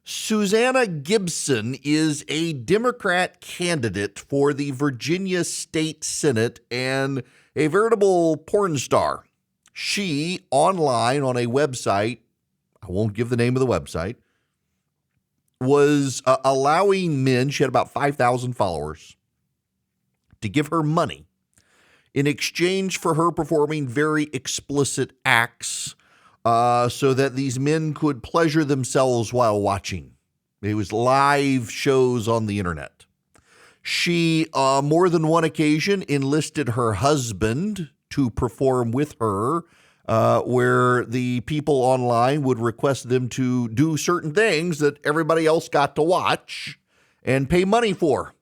Susanna Gibson is a Democrat candidate for the Virginia State Senate and a veritable porn star. She, online on a website, I won't give the name of the website, was allowing men, she had about 5,000 followers, to give her money in exchange for her performing very explicit acts so that these men could pleasure themselves while watching. It was live shows on the internet. She, more than one occasion, enlisted her husband to perform with her, where the people online would request them to do certain things that everybody else got to watch and pay money for.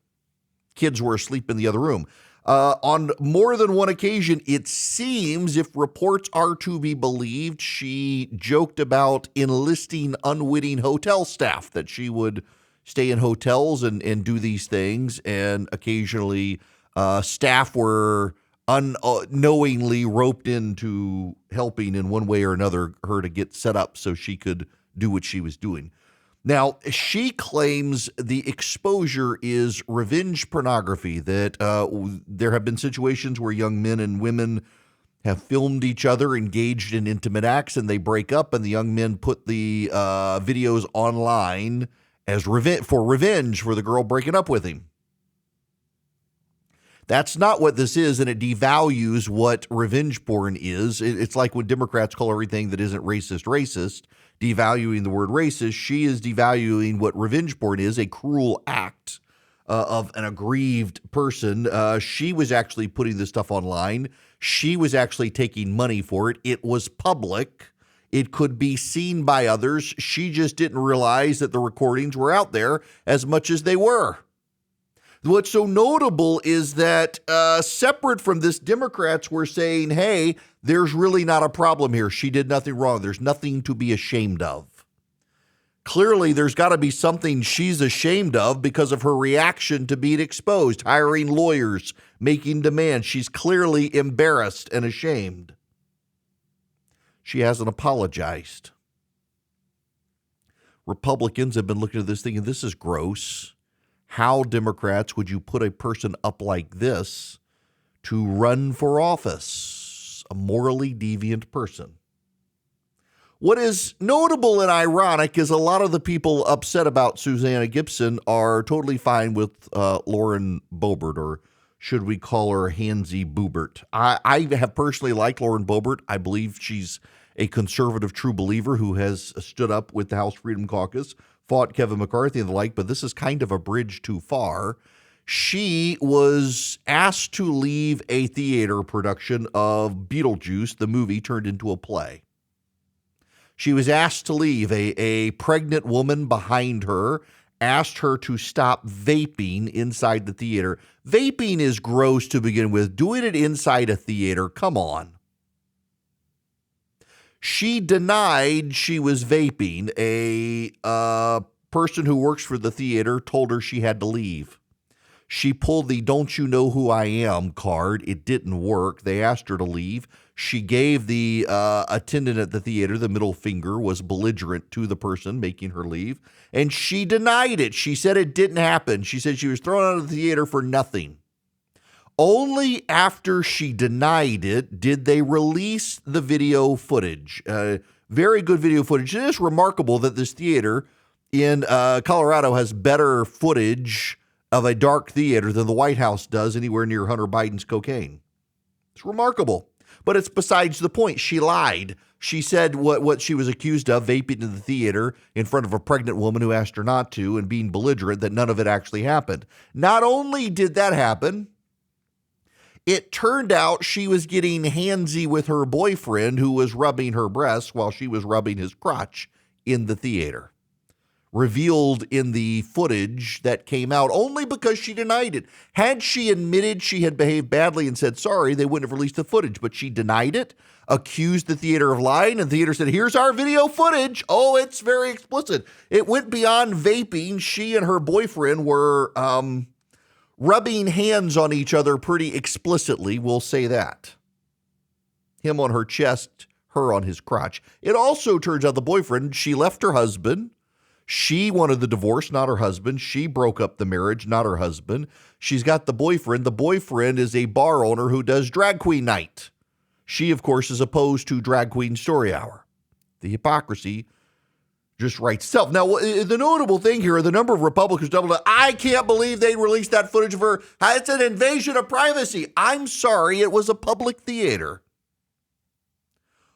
Kids were asleep in the other room. On more than one occasion, it seems, if reports are to be believed, she joked about enlisting unwitting hotel staff, that she would stay in hotels and do these things, and occasionally staff were unknowingly roped into helping in one way or another her to get set up so she could do what she was doing. Now, she claims the exposure is revenge pornography, that there have been situations where young men and women have filmed each other engaged in intimate acts, and they break up, and the young men put the videos online as revenge for the girl breaking up with him. That's not what this is, and it devalues what revenge porn is. It's like when Democrats call everything that isn't racist, devaluing the word racist. She is devaluing what revenge porn is, a cruel act of an aggrieved person. She was actually putting this stuff online. She was actually taking money for it. It was public. It could be seen by others. She just didn't realize that the recordings were out there as much as they were. What's so notable is that separate from this, Democrats were saying, hey, there's really not a problem here. She did nothing wrong. There's nothing to be ashamed of. Clearly, there's got to be something she's ashamed of because of her reaction to being exposed, hiring lawyers, making demands. She's clearly embarrassed and ashamed. She hasn't apologized. Republicans have been looking at this thing, and this is gross. How, Democrats, would you put a person up like this to run for office? A morally deviant person. What is notable and ironic is a lot of the people upset about Susanna Gibson are totally fine with Lauren Boebert, or should we call her Hansy Boobert? I have personally liked Lauren Boebert. I believe she's a conservative true believer who has stood up with the House Freedom Caucus, fought Kevin McCarthy and the like, but this is kind of a bridge too far. She was asked to leave a theater production of Beetlejuice, the movie turned into a play. She was asked to leave. A pregnant woman behind her asked her to stop vaping inside the theater. Vaping is gross to begin with. Doing it inside a theater, come on. She denied she was vaping. A person who works for the theater told her she had to leave. She pulled the "Don't you know who I am" card. It didn't work. They asked her to leave. She gave the attendant at the theater the middle finger, was belligerent to the person making her leave, and she denied it. She said it didn't happen. She said she was thrown out of the theater for nothing. Only after she denied it did they release the video footage. Very good video footage. It is remarkable that this theater in Colorado has better footage of a dark theater than the White House does anywhere near Hunter Biden's cocaine. It's remarkable, but it's besides the point. She lied. She said what she was accused of, vaping in the theater in front of a pregnant woman who asked her not to and being belligerent, that none of it actually happened. Not only did that happen, it turned out she was getting handsy with her boyfriend who was rubbing her breasts while she was rubbing his crotch in the theater. Revealed in the footage that came out only because she denied it. Had she admitted she had behaved badly and said sorry, they wouldn't have released the footage, but she denied it, accused the theater of lying, and the theater said, here's our video footage. Oh, it's very explicit. It went beyond vaping. She and her boyfriend were rubbing hands on each other pretty explicitly, we'll say that. Him on her chest, her on his crotch. It also turns out the boyfriend, she left her husband. She wanted the divorce, not her husband. She broke up the marriage, not her husband. She's got the boyfriend. The boyfriend is a bar owner who does drag queen night. She, of course, is opposed to drag queen story hour. The hypocrisy just writes itself. Now, the notable thing here, the number of Republicans doubled up. I can't believe they released that footage of her. It's an invasion of privacy. I'm sorry, it was a public theater.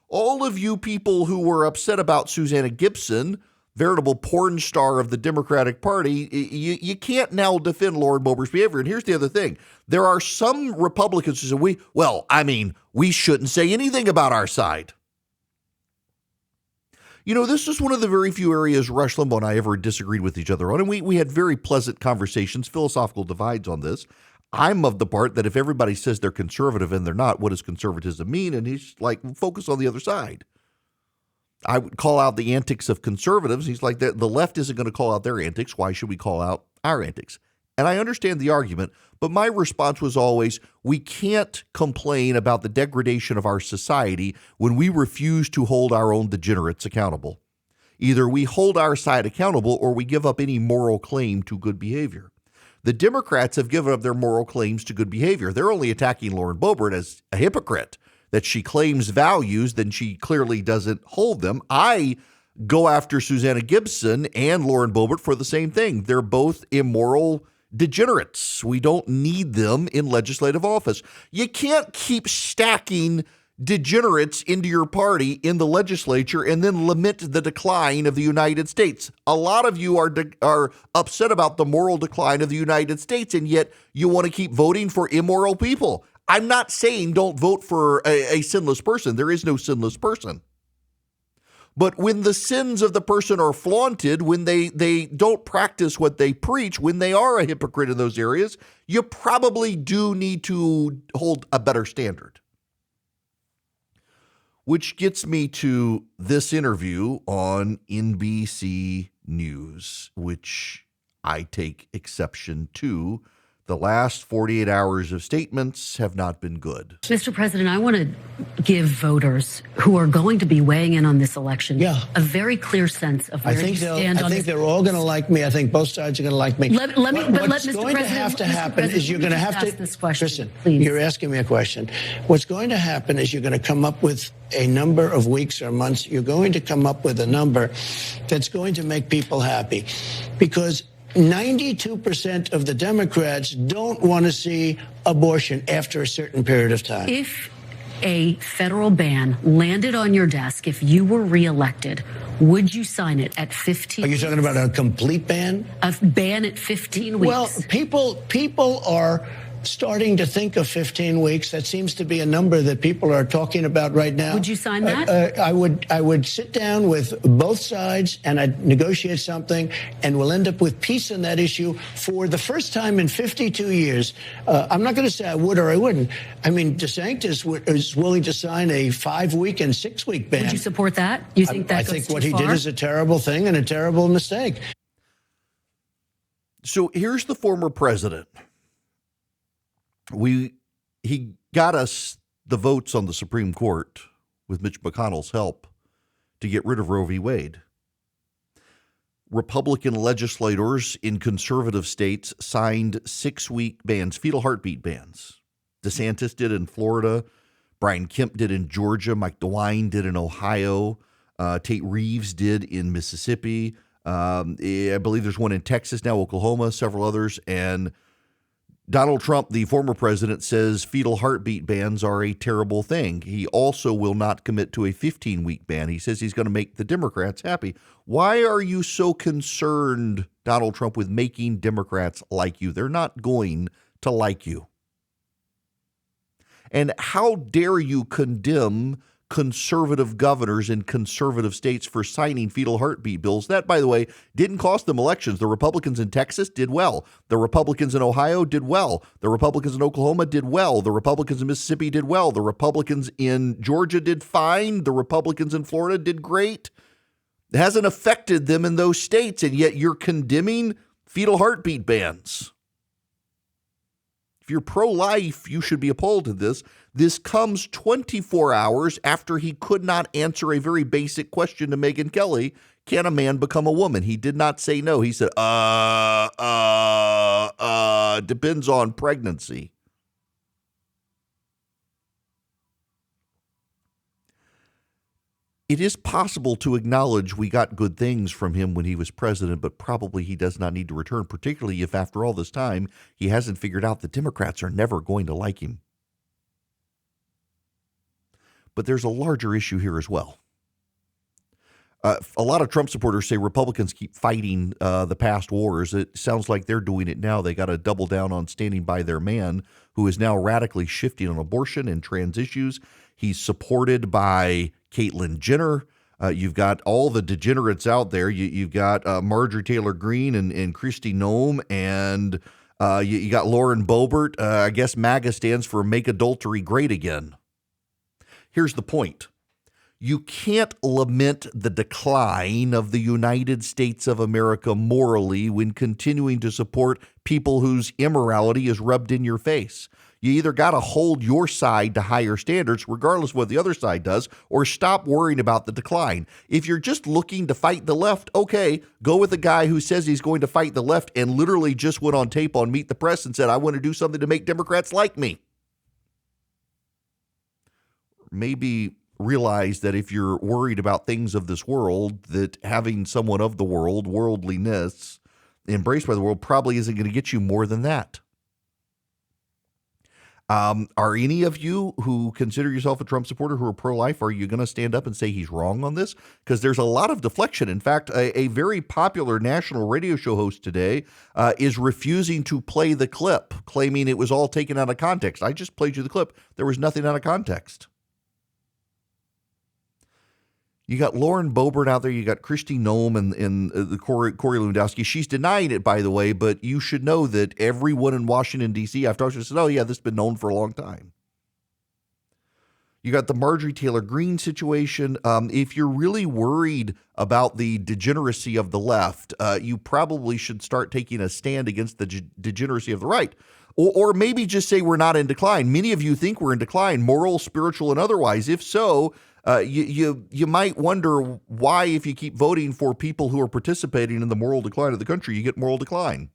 All of you people who were upset about Susanna Gibson, veritable porn star of the Democratic Party, you can't now defend Lauren Boebert's behavior. And here's the other thing. There are some Republicans who say, we shouldn't say anything about our side. You know, this is one of the very few areas Rush Limbaugh and I ever disagreed with each other on, and we had very pleasant conversations, philosophical divides on this. I'm of the part that if everybody says they're conservative and they're not, what does conservatism mean? And he's like, focus on the other side. I would call out the antics of conservatives. He's like, the left isn't going to call out their antics. Why should we call out our antics? And I understand the argument, but my response was always, we can't complain about the degradation of our society when we refuse to hold our own degenerates accountable. Either we hold our side accountable or we give up any moral claim to good behavior. The Democrats have given up their moral claims to good behavior. They're only attacking Lauren Boebert as a hypocrite, that she claims values, then she clearly doesn't hold them. I go after Susanna Gibson and Lauren Boebert for the same thing. They're both immoral degenerates. We don't need them in legislative office. You can't keep stacking degenerates into your party in the legislature and then lament the decline of the United States. A lot of you are upset about the moral decline of the United States, and yet you want to keep voting for immoral people. I'm not saying don't vote for a sinless person. There is no sinless person. But when the sins of the person are flaunted, when they don't practice what they preach, when they are a hypocrite in those areas, you probably do need to hold a better standard. Which gets me to this interview on NBC News, which I take exception to. The last 48 hours of statements have not been good. Mr. President, I want to give voters who are going to be weighing in on this election a very clear sense of where you stand on this. I think they're all going to like me. I think both sides are going to like me. What's going to have to happen is you're going to have to this question. Listen, please. You're asking me a question. What's going to happen is you're going to come up with a number of weeks or months. You're going to come up with a number that's going to make people happy, because 92% of the Democrats don't want to see abortion after a certain period of time. If a federal ban landed on your desk, if you were reelected, would you sign it at 15 weeks? Are you talking about a complete ban? A ban at 15 weeks. Well, people are starting to think of 15 weeks. That seems to be a number that people are talking about right now. Would you sign that? I would sit down with both sides and I'd negotiate something, and we'll end up with peace on that issue for the first time in 52 years. I'm not going to say I would or I wouldn't. I mean, DeSantis is willing to sign a 5-week and 6-week ban. Would you support that? You think that goes too far? I think what he did is a terrible thing and a terrible mistake. So here's the former president. He got us the votes on the Supreme Court with Mitch McConnell's help to get rid of Roe v. Wade. Republican legislators in conservative states signed 6-week bans, fetal heartbeat bans. DeSantis did in Florida. Brian Kemp did in Georgia. Mike DeWine did in Ohio. Tate Reeves did in Mississippi. I believe there's one in Texas now, Oklahoma, several others. And Donald Trump, the former president, says fetal heartbeat bans are a terrible thing. He also will not commit to a 15-week ban. He says he's going to make the Democrats happy. Why are you so concerned, Donald Trump, with making Democrats like you? They're not going to like you. And how dare you condemn conservative governors in conservative states for signing fetal heartbeat bills? That, by the way, didn't cost them elections. The Republicans in Texas did well. The Republicans in Ohio did well. The Republicans in Oklahoma did well. The Republicans in Mississippi did well. The Republicans in Georgia did fine. The Republicans in Florida did great. It hasn't affected them in those states, and yet you're condemning fetal heartbeat bans. If you're pro-life, you should be appalled at this. This comes 24 hours after he could not answer a very basic question to Megyn Kelly. Can a man become a woman? He did not say no. He said, depends on pregnancy. It is possible to acknowledge we got good things from him when he was president, but probably he does not need to return, particularly if after all this time he hasn't figured out the Democrats are never going to like him. But there's a larger issue here as well. A lot of Trump supporters say Republicans keep fighting the past wars. It sounds like they're doing it now. They got to double down on standing by their man, who is now radically shifting on abortion and trans issues. He's supported by Caitlyn Jenner. You've got all the degenerates out there. You've got Marjorie Taylor Greene and Kristi Noem, and you got Lauren Boebert. I guess MAGA stands for Make Adultery Great Again. Here's the point. You can't lament the decline of the United States of America morally when continuing to support people whose immorality is rubbed in your face. You either got to hold your side to higher standards, regardless of what the other side does, or stop worrying about the decline. If you're just looking to fight the left, okay, go with the guy who says he's going to fight the left and literally just went on tape on Meet the Press and said, I want to do something to make Democrats like me. Maybe realize that if you're worried about things of this world, that having someone of the world, worldliness, embraced by the world, probably isn't going to get you more than that. Are any of you who consider yourself a Trump supporter who are pro-life, are you going to stand up and say he's wrong on this? Because there's a lot of deflection. In fact, a very popular national radio show host today is refusing to play the clip, claiming it was all taken out of context. I just played you the clip. There was nothing out of context. You got Lauren Boebert out there. You got Kristi Noem and the Corey Lewandowski. She's denying it, by the way, but you should know that everyone in Washington, D.C., I've talked to, said, oh, yeah, this has been known for a long time. You got the Marjorie Taylor Greene situation. If you're really worried about the degeneracy of the left, you probably should start taking a stand against the degeneracy of the right. Or maybe just say we're not in decline. Many of you think we're in decline, moral, spiritual, and otherwise. If so, you might wonder why, if you keep voting for people who are participating in the moral decline of the country, you get moral decline.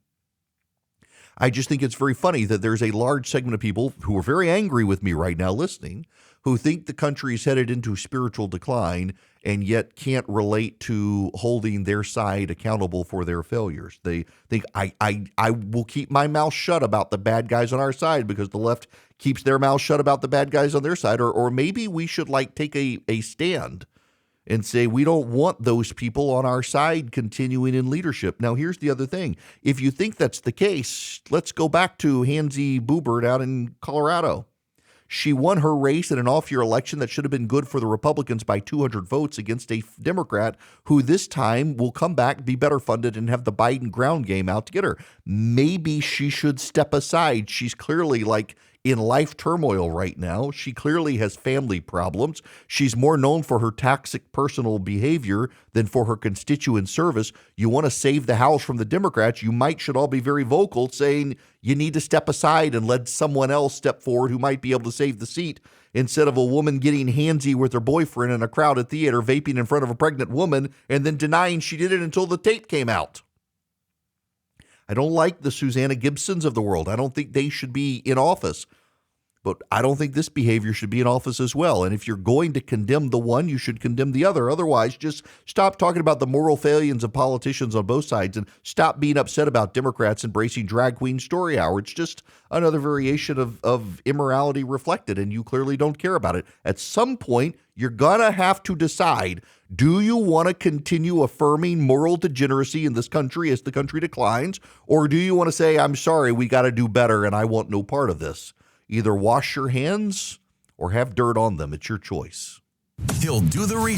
I just think it's very funny that there's a large segment of people who are very angry with me right now listening, who think the country is headed into spiritual decline and yet can't relate to holding their side accountable for their failures. They think I will keep my mouth shut about the bad guys on our side because the left keeps their mouth shut about the bad guys on their side. Or maybe we should take a stand and say we don't want those people on our side continuing in leadership. Now, here's the other thing. If you think that's the case, let's go back to Hansie Boebert out in Colorado. She won her race in an off-year election that should have been good for the Republicans by 200 votes against a Democrat who this time will come back, be better funded, and have the Biden ground game out to get her. Maybe she should step aside. She's clearly in life turmoil right now. She clearly has family problems. She's more known for her toxic personal behavior than for her constituent service. You want to save the House from the Democrats, you should all be very vocal saying you need to step aside and let someone else step forward who might be able to save the seat, instead of a woman getting handsy with her boyfriend in a crowded theater, vaping in front of a pregnant woman, and then denying she did it until the tape came out. I don't like the Susanna Gibsons of the world. I don't think they should be in office. But I don't think this behavior should be in office as well. And if you're going to condemn the one, you should condemn the other. Otherwise, just stop talking about the moral failings of politicians on both sides and stop being upset about Democrats embracing drag queen story hour. It's just another variation of immorality reflected, and you clearly don't care about it. At some point, you're going to have to decide, do you want to continue affirming moral degeneracy in this country as the country declines, or do you want to say, I'm sorry, we got to do better and I want no part of this? Either wash your hands or have dirt on them. It's your choice. He'll do the research.